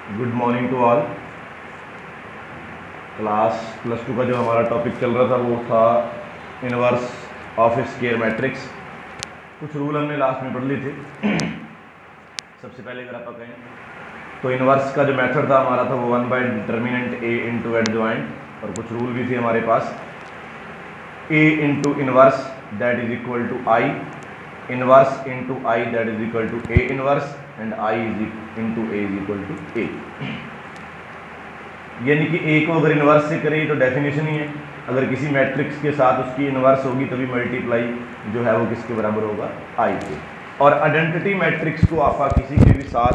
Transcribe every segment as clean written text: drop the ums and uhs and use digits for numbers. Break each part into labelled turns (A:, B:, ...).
A: Good morning to all. Class +2 का जो हमारा टॉपिक चल रहा था वो था इनवर्स ऑफ स्क्वायर मैट्रिक्स। कुछ रूल हमने लास्ट में पढ़ लिए थे। सबसे पहले अगर आप कहें तो इनवर्स का जो मेथड था हमारा था वो 1 by determinant A into adjoint, और कुछ रूल भी थे हमारे पास। A into inverse that is equal to I, inverse into I that is equal to A inverse, and I is into A is equal to A. यानी कि ए को अगर इन्वर्स से करें तो डेफिनेशन ही है, अगर किसी मैट्रिक्स के साथ उसकी इन्वर्स होगी तभी मल्टीप्लाई जो है वो किसके बराबर होगा, आई के। और आइडेंटिटी मैट्रिक्स को आप किसी के भी साथ,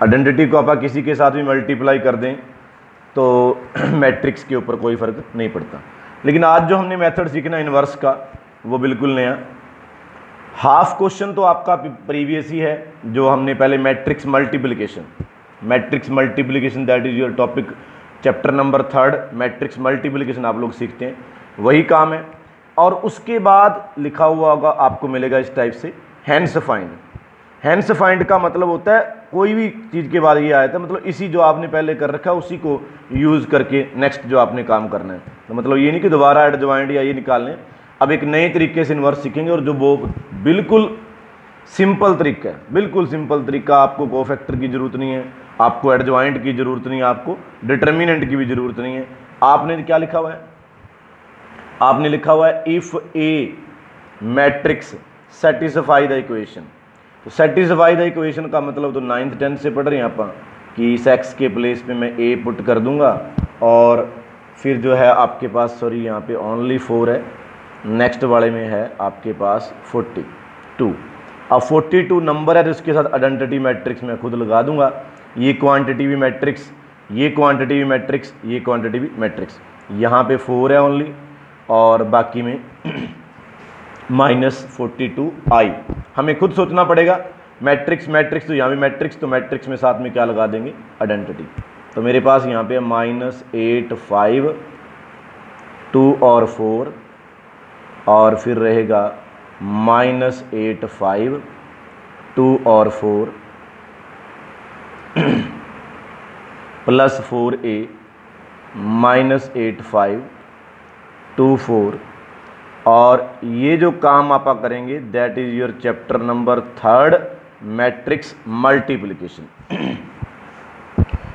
A: आइडेंटिटी को आप किसी के साथ भी मल्टीप्लाई कर दें तो मैट्रिक्स के ऊपर कोई फर्क नहीं पड़ता। लेकिन आज जो हमने मेथड सीखना इन्वर्स का वो बिल्कुल नया। हाफ क्वेश्चन तो आपका प्रीवियस ही है, जो हमने पहले matrix multiplication that is your topic chapter number 3 matrix multiplication आप लोग सीखते हैं, वही काम है। और उसके बाद लिखा हुआ होगा आपको मिलेगा इस टाइप से हैंस फाइंड। हैंस फाइंड का मतलब होता है कोई भी चीज़ के बाद ये आया था, मतलब इसी जो आपने पहले कर रखा है उसी को यूज़ करके नेक्स्ट जो आपने काम करना है। तो मतलब ये नहीं कि दोबारा एडजॉइंट या ये निकाल लें, अब एक नए तरीके से इन्वर्स सीखेंगे, और जो वो बिल्कुल सिंपल तरीका है, बिल्कुल सिंपल तरीका। आपको कोफैक्टर की ज़रूरत नहीं है, आपको एडजॉइंट की ज़रूरत नहीं है, आपको डिटर्मिनेंट की भी ज़रूरत नहीं है। आपने क्या लिखा हुआ है, आपने लिखा हुआ है if A matrix satisfy the equation. तो सेटिस्फाई द इक्वेशन का मतलब तो 9th 10th से पढ़ रहे हैं आप कि इस एक्स के प्लेस पे मैं ए पुट कर दूंगा, और फिर जो है आपके पास, सॉरी यहाँ पे ओनली 4 है, नेक्स्ट वाले में है आपके पास 42। अब 42 नंबर है तो इसके साथ आइडेंटिटी मैट्रिक्स मैं खुद लगा दूंगा, ये क्वांटिटी भी मैट्रिक्स, ये क्वांटिटी भी मैट्रिक्स, ये क्वांटिटी भी मैट्रिक्स। यहाँ पे 4 है ओनली, और बाकी में -42 आई। हमें खुद सोचना पड़ेगा मैट्रिक्स मैट्रिक्स, तो यहाँ भी मैट्रिक्स, तो मैट्रिक्स में साथ में क्या लगा देंगे, आइडेंटिटी। तो मेरे पास यहाँ पे -8 5 2 और 4, और फिर रहेगा -8 5 2 और 4 प्लस 4a -8 5 2 4, और ये जो काम आप करेंगे that is your chapter number 3 matrix multiplication.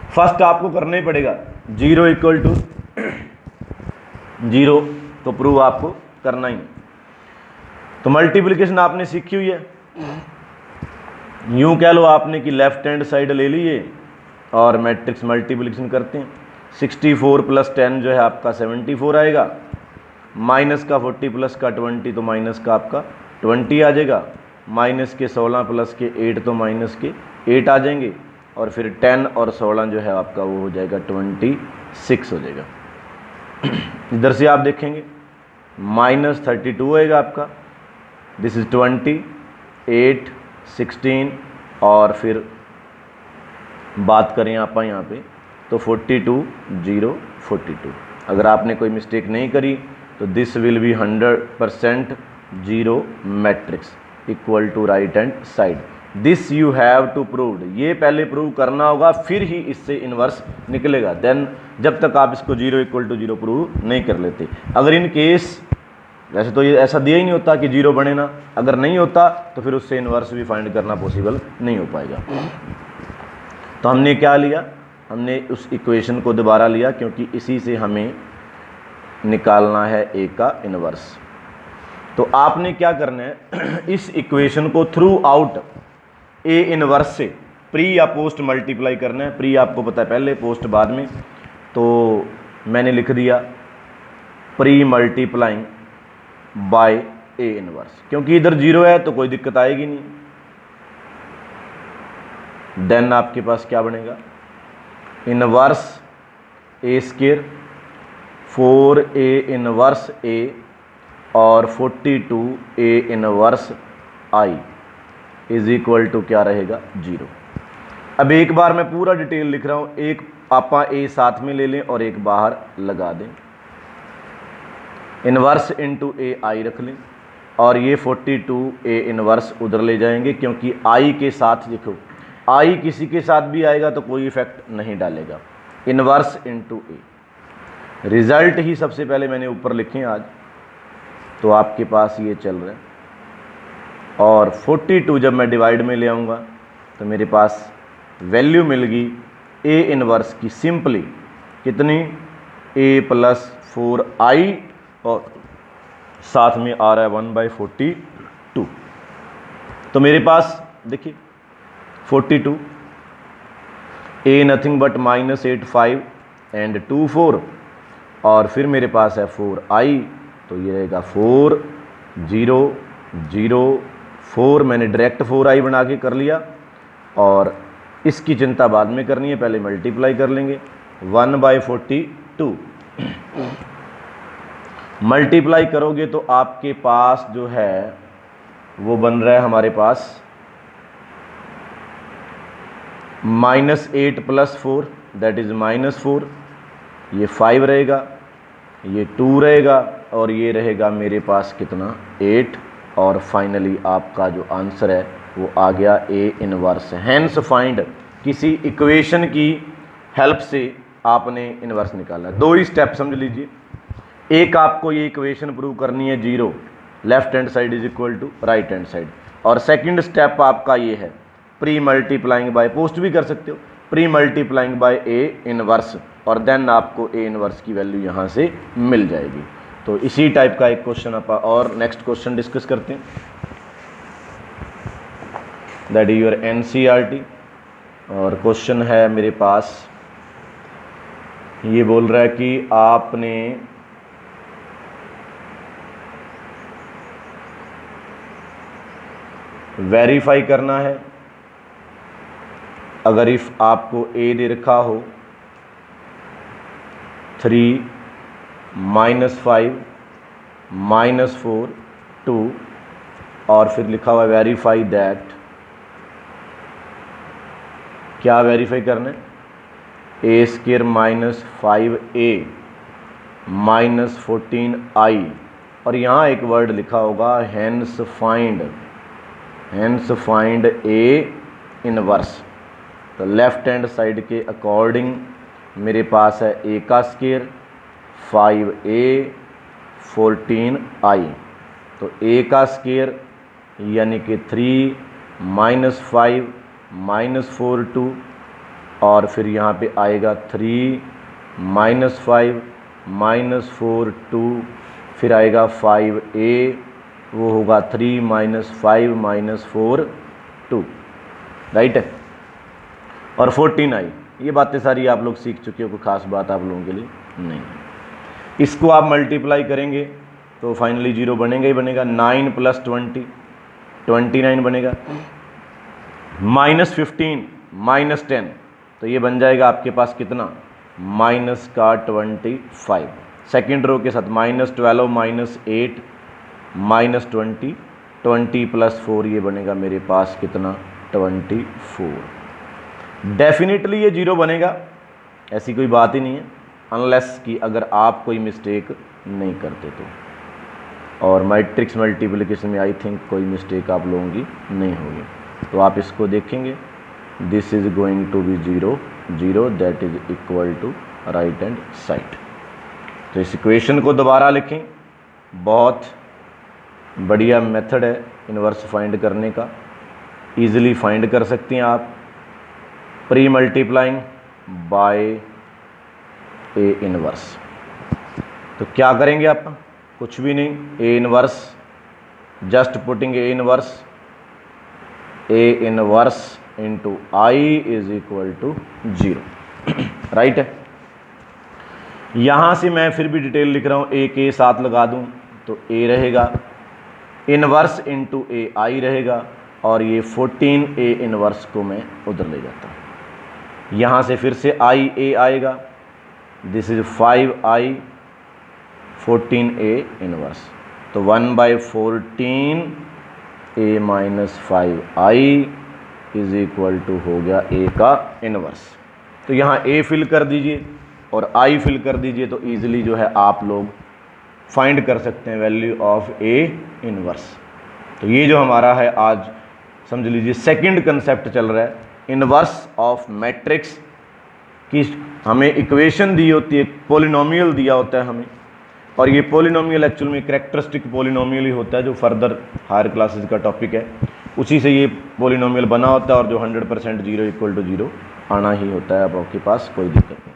A: First आपको करना ही पड़ेगा 0 इक्वल टू 0, तो प्रूव आपको करना ही। तो मल्टीप्लिकेशन आपने सीखी हुई है, यूं कह लो आपने कि लेफ्ट हैंड साइड ले लिए और मैट्रिक्स मल्टीप्लिकेशन करते हैं। 64 + 10 जो है आपका 74 आएगा, माइनस का 40 प्लस का 20 तो माइनस का आपका 20 आ जाएगा, माइनस के 16 प्लस के 8 तो माइनस के 8 आ जाएंगे, और फिर 10 और 16 जो है आपका वो हो जाएगा 26 हो जाएगा। इधर से आप देखेंगे -32 होएगा आपका, दिस इज 20 8 16, और फिर बात करें आप यहाँ पे तो 42 0 42। अगर आपने कोई मिस्टेक नहीं करी तो this will be 100% 0 matrix equal to right hand side. This you have to prove, ये पहले प्रूव करना होगा, फिर ही इससे इन्वर्स निकलेगा। देन जब तक आप इसको 0 इक्वल टू 0 प्रूव नहीं कर लेते, अगर इन केस, वैसे तो ये ऐसा दिया ही नहीं होता कि 0 बने ना, अगर नहीं होता तो फिर उससे इन्वर्स भी फाइंड करना पॉसिबल नहीं हो पाएगा। तो हमने क्या लिया, हमने उस इक्वेशन को दोबारा लिया, क्योंकि इसी से हमें निकालना है ए का इन्वर्स। तो आपने क्या करना है, इस इक्वेशन को थ्रू आउट ए इन्वर्स से प्री या पोस्ट मल्टीप्लाई करना है। प्री आपको पता है पहले, पोस्ट बाद में। तो मैंने लिख दिया pre multiplying by A inverse, क्योंकि इधर 0 है तो कोई दिक्कत आएगी नहीं। देन आपके पास क्या बनेगा, inverse A square 4a inverse a और 42a inverse i is equal to क्या रहेगा, 0। अब एक बार मैं पूरा डिटेल लिख रहा हूँ, एक आपा a साथ में ले लें और एक बाहर लगा दें, इन्वर्स इंटू ए आई रख लें, और ये 42a इन्वर्स उधर ले जाएंगे, क्योंकि i के साथ देखो आई किसी के साथ भी आएगा तो कोई इफेक्ट नहीं डालेगा। इनवर्स इनटू ए, रिजल्ट ही सबसे पहले मैंने ऊपर लिखे हैं आज, तो आपके पास ये चल रहा है। और 42 जब मैं डिवाइड में ले आऊँगा तो मेरे पास वैल्यू मिल गई ए इनवर्स की सिंपली कितनी, ए प्लस 4i और साथ में आ रहा है 1/42। तो मेरे पास देखिए 42, ए नथिंग बट -85 एंड 2 4, और फिर मेरे पास है 4i, तो ये रहेगा 4 0 0 4, मैंने डायरेक्ट 4i बना के कर लिया। और इसकी चिंता बाद में करनी है, पहले मल्टीप्लाई कर लेंगे 1/42। मल्टीप्लाई करोगे तो आपके पास जो है वो बन रहा है हमारे पास -8 + 4 दैट इज़ -4, ये 5 रहेगा, ये 2 रहेगा, और ये रहेगा मेरे पास कितना 8, और फाइनली आपका जो आंसर है वो आ गया ए इनवर्स। हैंस फाइंड, किसी इक्वेशन की हेल्प से आपने इनवर्स निकाला। दो ही स्टेप समझ लीजिए, एक आपको ये इक्वेशन प्रूव करनी है 0 left hand side is equal to right hand side, और सेकंड स्टेप आपका ये है प्री मल्टीप्लाइंग बाय, पोस्ट भी कर सकते हो, pre multiplying by A inverse, और देन आपको ए इनवर्स की वैल्यू यहाँ से मिल जाएगी। तो इसी टाइप का एक क्वेश्चन आप और नेक्स्ट क्वेश्चन डिस्कस करते हैं, दैट इज योर एनसीईआरटी। और क्वेश्चन है मेरे पास, ये बोल रहा है कि आपने वेरीफाई करना है, अगर इफ आपको ए दे रखा हो 3 -5 -4 2, और फिर लिखा हुआ वेरीफाई दैट, क्या वेरीफाई करना है, a² -5a -14i, और यहाँ एक वर्ड लिखा होगा हैंस फाइंड ए इनवर्स। तो लेफ्ट हैंड साइड के अकॉर्डिंग मेरे पास है a का स्क्वायर 5a 14i, तो a का स्क्वायर यानी कि 3 -5 -4 2, और फिर यहाँ पे आएगा 3 -5 -4 2, फिर आएगा 5a, वो होगा 3 -5 -4 2, राइट है, और 14i। ये बातें सारी आप लोग सीख चुके हो, कोई खास बात आप लोगों के लिए नहीं। इसको आप मल्टीप्लाई करेंगे तो फाइनली 0 बनेगा ही बनेगा। 9 + 20 29 बनेगा, -15 -10, तो ये बन जाएगा आपके पास कितना -25। सेकेंड रो के साथ -12 -8 -20 20 + 4, ये बनेगा मेरे पास कितना 24। डेफिनेटली ये 0 बनेगा, ऐसी कोई बात ही नहीं है, अनलेस कि अगर आप कोई मिस्टेक नहीं करते तो। और मैट्रिक्स मल्टीप्लिकेशन में आई थिंक कोई मिस्टेक आप लोगों की नहीं होगी, तो आप इसको देखेंगे, this is going to be 0 0 that is equal to right hand side. तो इस इक्वेशन को दोबारा लिखें, बहुत बढ़िया मेथड है इनवर्स फाइंड करने का, ईजिली फाइंड कर सकते हैं आप, pre multiplying by A inverse. तो क्या करेंगे आप, कुछ भी नहीं, A inverse, just putting A inverse into I is equal to 0, right है। यहाँ से मैं फिर भी डिटेल लिख रहा हूँ, ए के साथ लगा दूँ तो ए रहेगा, इनवर्स इंटू ए आई रहेगा, और ये 14a इनवर्स को मैं उधर ले जाता हूँ। यहाँ से फिर से आई ए आएगा, this is 5i 14a inverse, तो 1/14 a - 5i is equal to हो गया a का इनवर्स। तो यहाँ a फिल कर दीजिए और i फिल कर दीजिए, तो ईजिली जो है आप लोग फाइंड कर सकते हैं वैल्यू ऑफ a इनवर्स। तो ये जो हमारा है आज समझ लीजिए सेकंड कंसेप्ट चल रहा है इनवर्स ऑफ मैट्रिक्स की हमें इक्वेशन दी होती है, पॉलिनोमियल दिया होता है हमें, और ये पॉलिनोमियल एक्चुअल में कैरेक्टरिस्टिक पॉलिनोमियल ही होता है जो फर्दर हायर क्लासेस का टॉपिक है, उसी से ये पॉलिनोमियल बना होता है, और जो 100% 0 = 0 आना ही होता है। अब आपके पास कोई दिक्कत नहीं।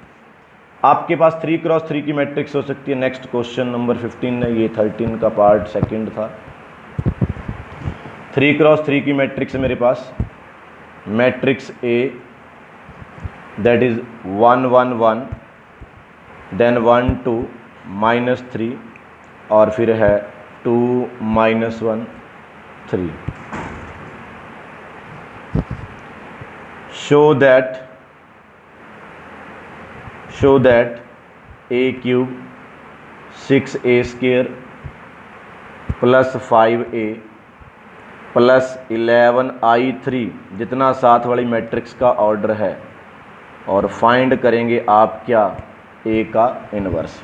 A: आपके पास 3x3 की मैट्रिक्स हो सकती है। नेक्स्ट क्वेश्चन नंबर 15 है, ये 13 का पार्ट सेकंड था। 3x3 की मैट्रिक्स है मेरे पास, matrix A that is 1 1 1 then 1 2 -3 और फिर है 2 -1 3। show that A³ 6A² plus 5A plus 11I3 जितना साथ वाली मैट्रिक्स का ऑर्डर है, और फाइंड करेंगे आप क्या, A का इनवर्स।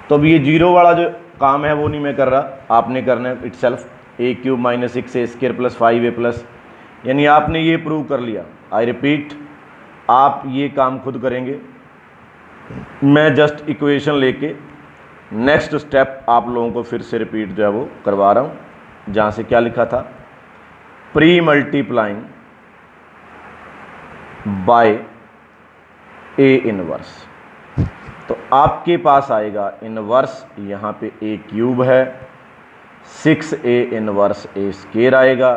A: तो अब ये 0 वाला जो काम है वो नहीं मैं कर रहा, आपने करना है itself. A³ - 6A² plus 5A plus, यानी आपने ये प्रूव कर लिया। आई रिपीट, आप ये काम खुद करेंगे, मैं जस्ट इक्वेशन लेके नेक्स्ट स्टेप आप लोगों को फिर से रिपीट जो है वो करवा रहा हूँ। जहाँ से क्या लिखा था, pre multiplying bye A inverse, तो आपके पास आएगा इनवर्स, यहाँ पे A³ है, 6A इनवर्स A² आएगा,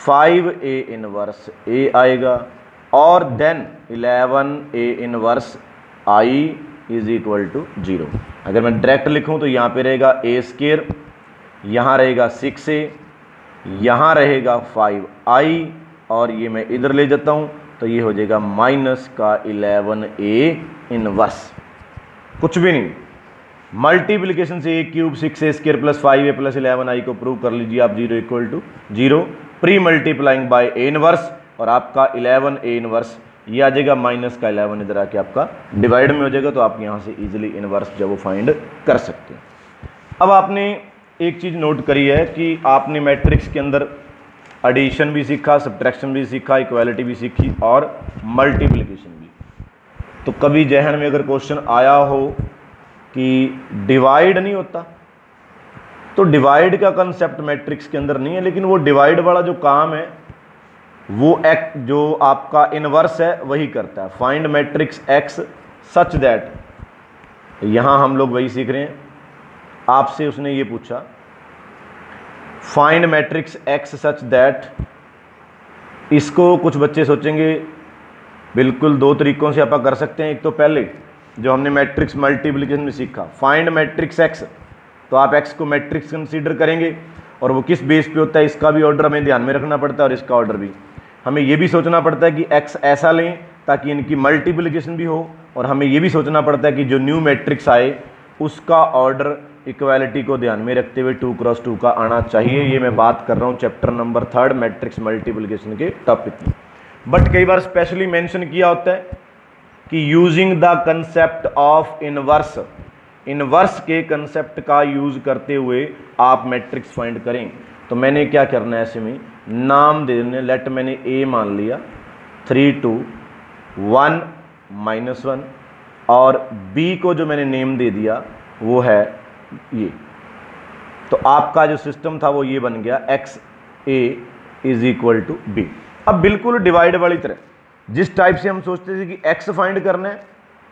A: 5A इनवर्स A आएगा, और देन 11A इनवर्स I = 0। अगर मैं डायरेक्ट लिखूं तो यहाँ पे रहेगा A², यहाँ रहेगा 6A, यहाँ रहेगा 5I, और ये मैं इधर ले जाता हूँ तो ये हो जाएगा माइनस का 11A इनवर्स। कुछ भी नहीं, मल्टीप्लिकेशन से A³ 6A² plus 5A plus 11I को प्रूव कर लीजिए आप 0 = 0। Pre multiplying bye A inverse, और आपका 11A इनवर्स ये आ जाएगा, माइनस का 11 इधर आके आपका डिवाइड में हो जाएगा, तो आप यहाँ से इजीली इनवर्स जो वो फाइंड कर सकते हैं। अब आपने एक चीज़ नोट करी है कि आपने मैट्रिक्स के अंदर एडिशन भी सीखा, सब्ट्रैक्शन भी सीखा, इक्वालिटी भी सीखी और मल्टीप्लिकेशन भी। तो कभी जहन में अगर क्वेश्चन आया हो कि डिवाइड नहीं होता, तो डिवाइड का कंसेप्ट मैट्रिक्स के अंदर नहीं है, लेकिन वो डिवाइड वाला जो काम है वो एक्ट जो आपका इनवर्स है वही करता है। Find matrix X such that, यहाँ हम लोग वही सीख रहे हैं। आपसे उसने ये पूछा find matrix X such that, इसको कुछ बच्चे सोचेंगे बिल्कुल दो तरीकों से आप कर सकते हैं। एक तो पहले जो हमने मैट्रिक्स मल्टीप्लिकेशन में सीखा, फाइंड मैट्रिक्स X, तो आप X को मैट्रिक्स कंसीडर करेंगे, और वो किस बेस पे होता है इसका भी ऑर्डर हमें ध्यान में रखना पड़ता है, और इसका ऑर्डर भी हमें ये भी सोचना पड़ता है कि X ऐसा लें ताकि इनकी मल्टीप्लिकेशन भी हो, और हमें ये भी सोचना पड़ता है कि जो न्यू मैट्रिक्स आए उसका ऑर्डर इक्वालिटी को ध्यान में रखते हुए 2x2 का आना चाहिए। ये मैं बात कर रहा हूँ चैप्टर नंबर 3 मैट्रिक्स मल्टीप्लिकेशन के टॉपिक में। बट कई बार स्पेशली मेंशन किया होता है कि using the concept of inverse, inverse के कंसेप्ट का यूज करते हुए आप मैट्रिक्स फाइंड करें। तो मैंने क्या करना है, ऐसे में नाम दे देने, लेट मैंने A मान लिया 3 2 1 -1, और B को जो मैंने नेम दे दिया वो है ये। तो आपका जो सिस्टम था वो ये बन गया XA = B। अब बिल्कुल डिवाइड वाली तरह, जिस टाइप से हम सोचते थे कि X फाइंड करना है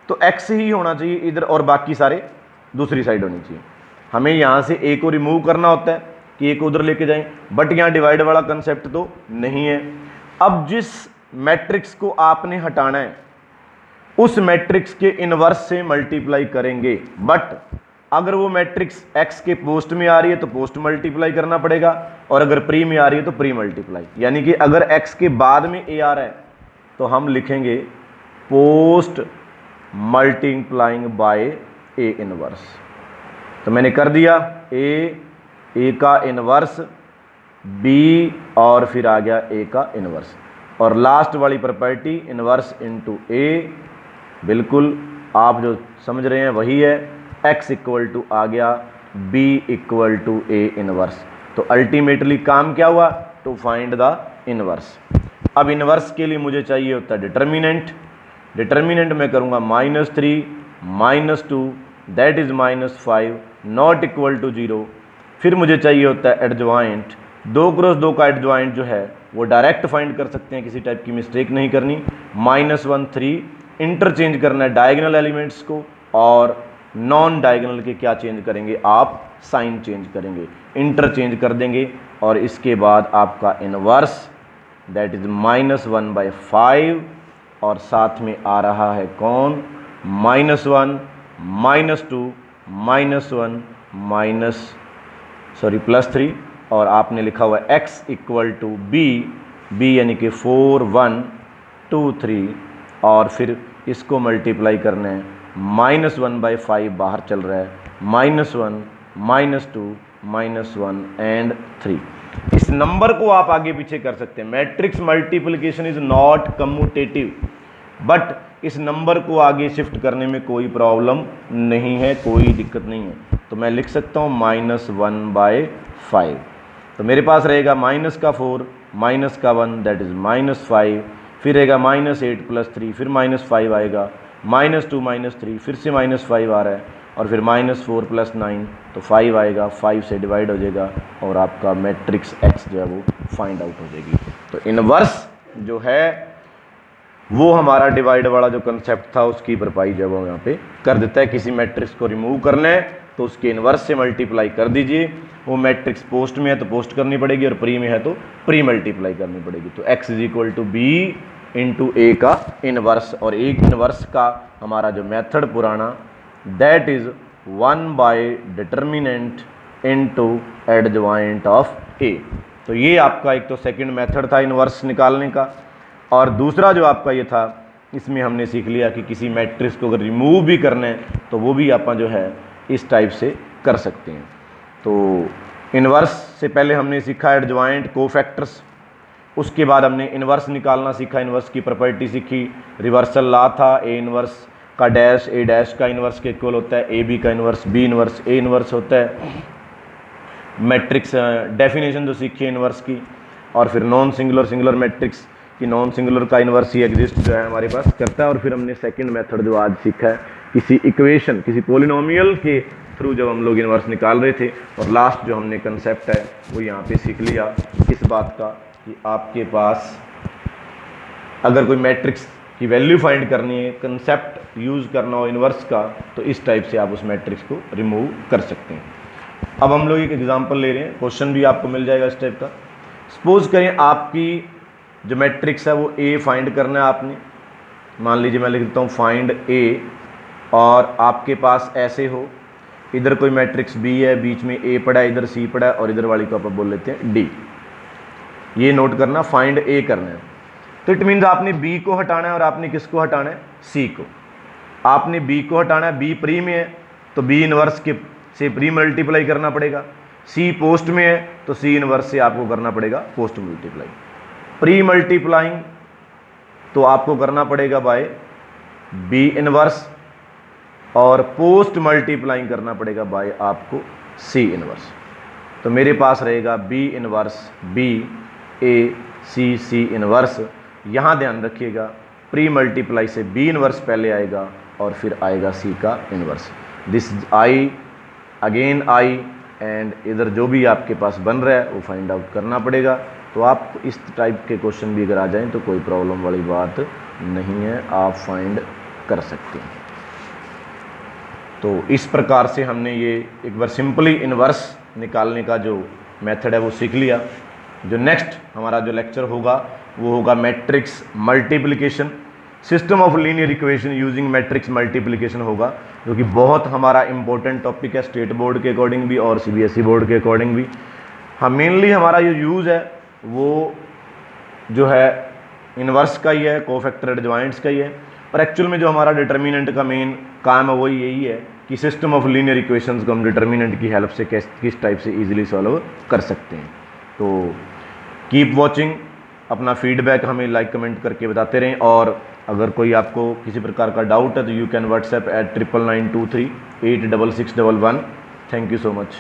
A: तो X ही होना चाहिए इधर, और बाकी सारे दूसरी साइड होनी चाहिए। हमें यहाँ से A को रिमूव करना होता है कि A को उधर लेके जाएं, बट यहाँ डिवाइड वाला कंसेप्ट तो नहीं है। अब जिस मैट्रिक्स को आपने हटाना है उस मैट्रिक्स के इनवर्स से मल्टीप्लाई करेंगे, बट अगर वो मैट्रिक्स X के पोस्ट में आ रही है तो पोस्ट मल्टीप्लाई करना पड़ेगा, और अगर प्री में आ रही है तो प्री मल्टीप्लाई। यानी कि अगर X के बाद में A आ रहा है तो हम लिखेंगे post multiplying by A inverse. तो मैंने कर दिया A का इनवर्स, B, और फिर आ गया A का इनवर्स, और लास्ट वाली प्रॉपर्टी इनवर्स इनटू A, बिल्कुल आप जो समझ रहे हैं वही है। X = आ गया B = A इनवर्स। तो अल्टीमेटली काम क्या हुआ, टू फाइंड द इनवर्स। अब इन्वर्स के लिए मुझे चाहिए होता है डिटर्मिनेंट। डिटर्मिनेंट मैं करूँगा -3 -2 that is -5 not equal to 0। फिर मुझे चाहिए होता है एडजॉइंट। 2 क्रॉस 2 का एडजॉइंट जो है वो डायरेक्ट फाइंड कर सकते हैं, किसी टाइप की मिस्टेक नहीं करनी। -1 3 इंटरचेंज करना है डायगोनल एलिमेंट्स को, और नॉन डायगोनल के क्या चेंज करेंगे आप, साइन चेंज करेंगे, इंटरचेंज कर देंगे। और इसके बाद आपका इनवर्स दैट इज -1/5 और साथ में आ रहा है कौन, -1 -2 +3 और आपने लिखा हुआ है x इक्वल टू b यानी कि 4 1 2 3 और फिर इसको मल्टीप्लाई करना है। -1/5 बाहर चल रहा है, -1 -2 -1 एंड 3। इस नंबर को आप आगे पीछे कर सकते हैं। Matrix multiplication is not commutative, but इस नंबर को आगे शिफ्ट करने में कोई प्रॉब्लम नहीं है, कोई दिक्कत नहीं है। तो मैं लिख सकता हूँ -1/5। तो मेरे पास रहेगा माइनस का 4 माइनस का 1 दैट इज -5, फिर रहेगा -8 +3 फिर -5 आएगा, -2 -3 फिर से -5 आ रहा है और फिर -4 + 9 तो 5 आएगा, 5 से डिवाइड हो जाएगा और आपका मैट्रिक्स x जो है वो फाइंड आउट हो जाएगी। तो इनवर्स जो है वो हमारा डिवाइड वाला जो कंसेप्ट था उसकी भरपाई जब वो यहाँ पे कर देता है। किसी मैट्रिक्स को रिमूव करना है तो उसके इनवर्स से मल्टीप्लाई कर दीजिए। वो मैट्रिक्स पोस्ट में है तो पोस्ट करनी पड़ेगी और प्री में है तो प्री मल्टीप्लाई करनी पड़ेगी। तो x = b × a का इनवर्स, और एक इनवर्स का हमारा जो मेथड पुराना that is one by determinant × adjoint of a। तो ये आपका एक तो सेकंड मेथड था इनवर्स निकालने का। और दूसरा जो आपका ये था, इसमें हमने सीख लिया कि किसी मैट्रिक्स को अगर रिमूव भी करना है तो वो भी आप जो है इस टाइप से कर सकते हैं। तो इनवर्स से पहले हमने सीखा एडजॉइंट, कोफैक्टर्स, उसके बाद हमने इनवर्स निकालना सीखा, इनवर्स की प्रॉपर्टी सीखी, रिवर्सल लॉ था, ए इनवर्स का डैश ए डैश का इनवर्स के इक्वल होता है, ए बी का inverse B inverse A inverse होता है, मैट्रिक्स डेफिनेशन जो सीखी इनवर्स की, और फिर नॉन सिंगुलर सिंगुलर मैट्रिक्स कि नॉन सिंगुलर का इनवर्स ही एग्जिस्ट जो है हमारे पास करता है। और फिर हमने सेकंड मेथड जो आज सीखा है किसी इक्वेशन, किसी पोलिनोमियल के थ्रू जब हम लोग इनवर्स निकाल रहे थे। और लास्ट जो हमने कंसेप्ट है वो यहाँ पे सीख लिया इस बात का कि आपके पास अगर कोई मैट्रिक्स की वैल्यू फाइंड करनी है, कंसेप्ट यूज़ करना हो इनवर्स का, तो इस टाइप से आप उस मैट्रिक्स को रिमूव कर सकते हैं। अब हम लोग एक एग्जांपल ले रहे हैं, क्वेश्चन भी आपको मिल जाएगा इस टाइप का। सपोज करें आपकी जो मैट्रिक्स है वो ए फाइंड करना है आपने, मान लीजिए मैं लिख देता हूँ फाइंड ए, और आपके पास ऐसे हो, इधर कोई मैट्रिक्स बी है, बीच में ए पड़ा है, इधर सी पड़ा है और इधर वाली को आप बोल लेते हैं डी। ये नोट करना, फाइंड ए करना है तो इट मीन्स आपने बी को हटाना है और आपने किसको हटाना है, सी को। आपने बी को हटाना है, बी प्री में है तो बी इनवर्स के से प्री मल्टीप्लाई करना पड़ेगा, सी पोस्ट में है तो सी इनवर्स से आपको करना पड़ेगा पोस्ट मल्टीप्लाई। प्री मल्टीप्लाइंग तो आपको करना पड़ेगा बाय बी इनवर्स, और पोस्ट मल्टीप्लाइंग करना पड़ेगा बाय आपको सी इनवर्स। तो मेरे पास रहेगा बी इनवर्स बी ए सी सी इनवर्स। यहाँ ध्यान रखिएगा प्री मल्टीप्लाई से बी इनवर्स पहले आएगा और फिर आएगा सी का inverse. This I again I, and इधर जो भी आपके पास बन रहा है वो फाइंड आउट करना पड़ेगा। तो आप इस टाइप के क्वेश्चन भी अगर आ जाएं तो कोई प्रॉब्लम वाली बात नहीं है, आप फाइंड कर सकते हैं। तो इस प्रकार से हमने ये एक बार सिंपली इनवर्स निकालने का जो मेथड है वो सीख लिया। जो नेक्स्ट हमारा जो लेक्चर होगा वो होगा matrix multiplication, system of linear equation using matrix multiplication होगा, जो कि बहुत हमारा इंपॉर्टेंट टॉपिक है स्टेट बोर्ड के अकॉर्डिंग भी और सीबीएसई बोर्ड के अकॉर्डिंग भी। हम मेनली हमारा जो यूज़ है वो जो है इनवर्स का ही है, कोफैक्टर एडजॉइंट्स का ही है, और एक्चुअल में जो हमारा डिटर्मिनेंट का मेन काम है वही यही है कि सिस्टम ऑफ लीनियर इक्वेशंस को हम डिटर्मिनेंट की हेल्प से किस टाइप से इजीली सॉल्व कर सकते हैं। तो कीप वॉचिंग, अपना फीडबैक हमें लाइक कमेंट करके बताते रहें, और अगर कोई आपको किसी प्रकार का डाउट है तो you can WhatsApp @ 9993 86611। Thank you so much.